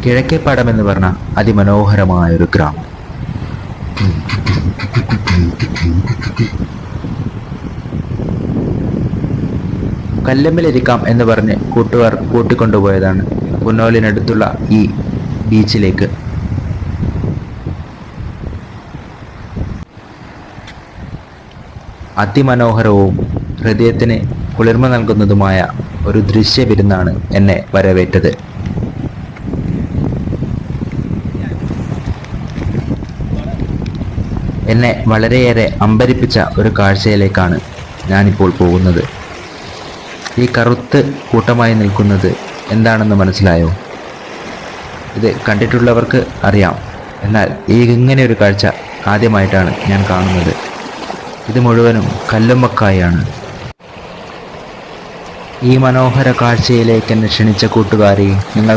കിഴക്കേപ്പാടം എന്ന് പറഞ്ഞ അതിമനോഹരമായൊരു ഗ്രാമം. കല്ലമ്പിലിരിക്കാം എന്ന് പറഞ്ഞ് കൂട്ടുകാർ കൂട്ടിക്കൊണ്ടുപോയതാണ് പുന്നോലിനടുത്തുള്ള ഈ ബീച്ചിലേക്ക്. അതിമനോഹരവും ഹൃദയത്തിന് കുളിർമ നൽകുന്നതുമായ ഒരു ദൃശ്യവിരുന്നാണ് എന്നെ വരവേറ്റത്. എന്നെ വളരെയേറെ അമ്പരിപ്പിച്ച ഒരു കാഴ്ചയിലേക്കാണ് ഞാനിപ്പോൾ പോകുന്നത്. ഈ കറുത്ത് കൂട്ടമായി നിൽക്കുന്നത് എന്താണെന്ന് മനസ്സിലായോ? ഇത് കണ്ടിട്ടുള്ളവർക്ക് അറിയാം, എന്നാൽ ഇങ്ങനെ ഒരു കാഴ്ച ആദ്യമായിട്ടാണ് ഞാൻ കാണുന്നത്. ഇത് മുഴുവനും കല്ലുമ്മക്കായാണ്. ഈ മനോഹര കാഴ്ചയിലേക്ക് എന്നെ ക്ഷണിച്ച കൂട്ടുകാരെ, നിങ്ങൾ